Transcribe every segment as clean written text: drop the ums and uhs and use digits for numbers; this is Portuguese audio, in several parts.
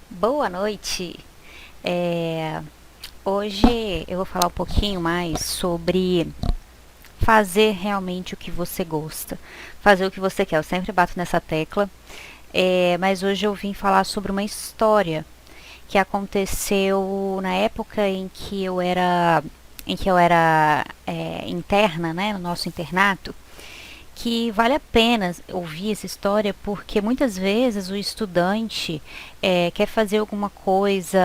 Boa noite. É, Hoje eu vou falar um pouquinho mais sobre fazer realmente o que você gosta, fazer o que você quer. Eu sempre bato nessa tecla, mas hoje eu vim falar sobre uma história que aconteceu na época em que eu era interna, né, no nosso internato, que vale a pena ouvir essa história porque muitas vezes o estudante quer fazer alguma coisa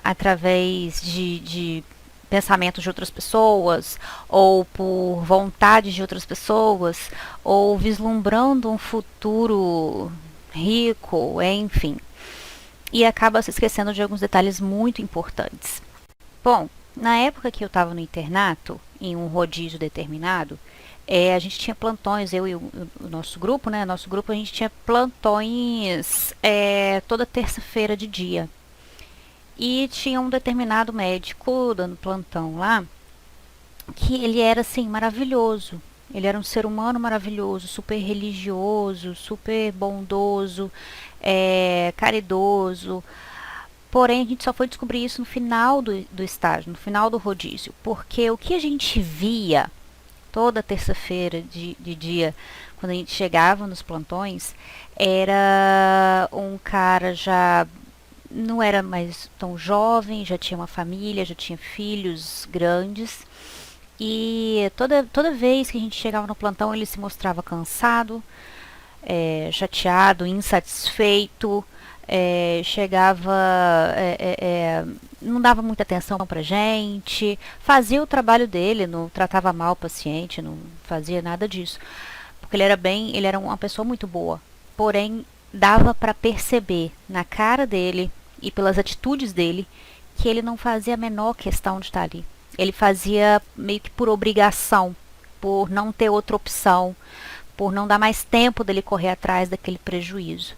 através de pensamentos de outras pessoas ou por vontade de outras pessoas ou vislumbrando um futuro rico, enfim, e acaba se esquecendo de alguns detalhes muito importantes. Bom, na época que eu estava no internato, em um rodízio determinado, a gente tinha plantões, eu e o nosso grupo, né? Nosso grupo a gente tinha plantões toda terça-feira de dia. E tinha um determinado médico dando plantão lá, que ele era assim, maravilhoso. Ele era um ser humano maravilhoso, super religioso, super bondoso, caridoso. Porém, a gente só foi descobrir isso no final do estágio, no final do rodízio. Porque o que a gente via toda terça-feira de dia, quando a gente chegava nos plantões, era um cara já não era mais tão jovem, já tinha uma família, já tinha filhos grandes. E toda vez que a gente chegava no plantão, ele se mostrava cansado, chateado, insatisfeito, chegava, não dava muita atenção pra gente, fazia o trabalho dele, não tratava mal o paciente, não fazia nada disso, porque ele era uma pessoa muito boa, porém dava para perceber na cara dele e pelas atitudes dele que ele não fazia a menor questão de estar ali. Ele fazia meio que por obrigação, por não ter outra opção, por não dar mais tempo dele correr atrás daquele prejuízo.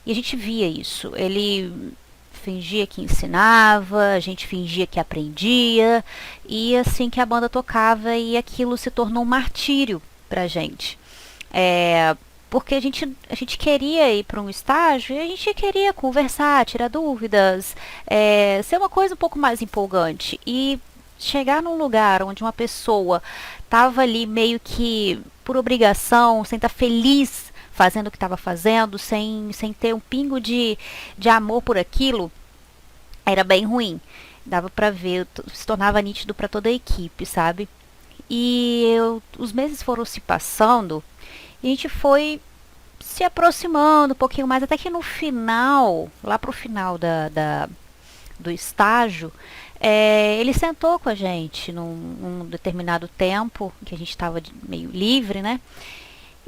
E a gente via isso. Ele fingia que ensinava, a gente fingia que aprendia, e assim que a banda tocava, e aquilo se tornou um martírio pra gente. É, Porque a gente queria ir para um estágio e a gente queria conversar, tirar dúvidas, ser uma coisa um pouco mais empolgante. E chegar num lugar onde uma pessoa estava ali meio que por obrigação, sem estar feliz fazendo o que estava fazendo, sem ter um pingo de amor por aquilo, era bem ruim. Dava para ver, se tornava nítido para toda a equipe, sabe? Os meses foram se passando e a gente foi se aproximando um pouquinho mais, até que no final, lá pro final do estágio, ele sentou com a gente num determinado tempo, que a gente estava meio livre, né?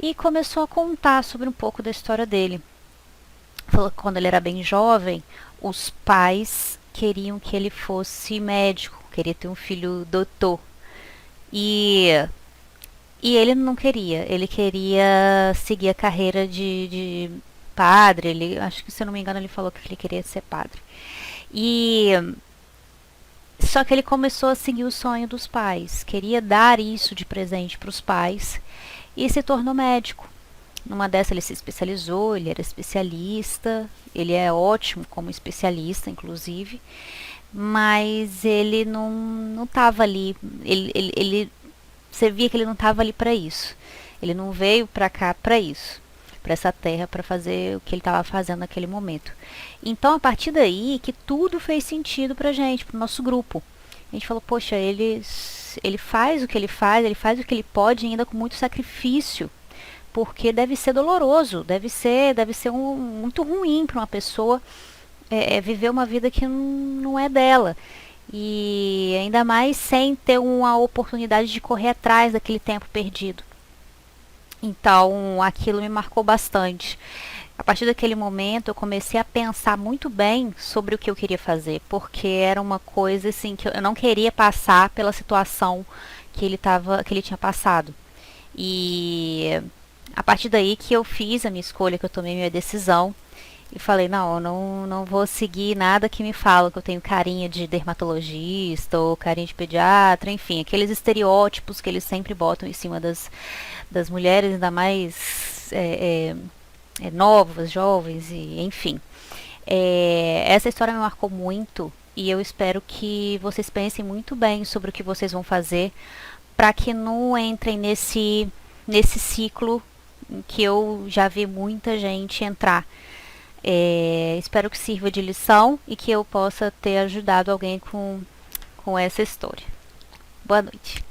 E começou a contar sobre um pouco da história dele. Falou que quando ele era bem jovem, os pais queriam que ele fosse médico, queria ter um filho doutor. E E ele não queria, ele queria seguir a carreira de padre, ele, acho que se eu não me engano ele falou que ele queria ser padre. E só que ele começou a seguir o sonho dos pais, queria dar isso de presente para os pais e se tornou médico. Numa dessa ele se especializou, ele era especialista, ele é ótimo como especialista, inclusive, mas ele não estava ali, ele você via que ele não estava ali para isso. Ele não veio para cá para isso, para essa terra para fazer o que ele estava fazendo naquele momento. Então, a partir daí que tudo fez sentido pra gente, pro nosso grupo. A gente falou, poxa, ele faz o que ele faz o que ele pode ainda com muito sacrifício, porque deve ser doloroso, deve ser muito ruim para uma pessoa viver uma vida que não é dela. E ainda mais sem ter uma oportunidade de correr atrás daquele tempo perdido. Então aquilo me marcou bastante. A partir daquele momento eu comecei a pensar muito bem sobre o que eu queria fazer, porque era uma coisa assim que eu não queria passar pela situação que ele tinha passado. E a partir daí que eu fiz a minha escolha, que eu tomei minha decisão e falei, não, eu não vou seguir nada que me fala que eu tenho carinha de dermatologista ou carinha de pediatra, enfim, aqueles estereótipos que eles sempre botam em cima das mulheres, ainda mais novas, jovens, e enfim. Essa história me marcou muito e eu espero que vocês pensem muito bem sobre o que vocês vão fazer para que não entrem nesse ciclo em que eu já vi muita gente entrar. Espero que sirva de lição e que eu possa ter ajudado alguém com essa história. Boa noite.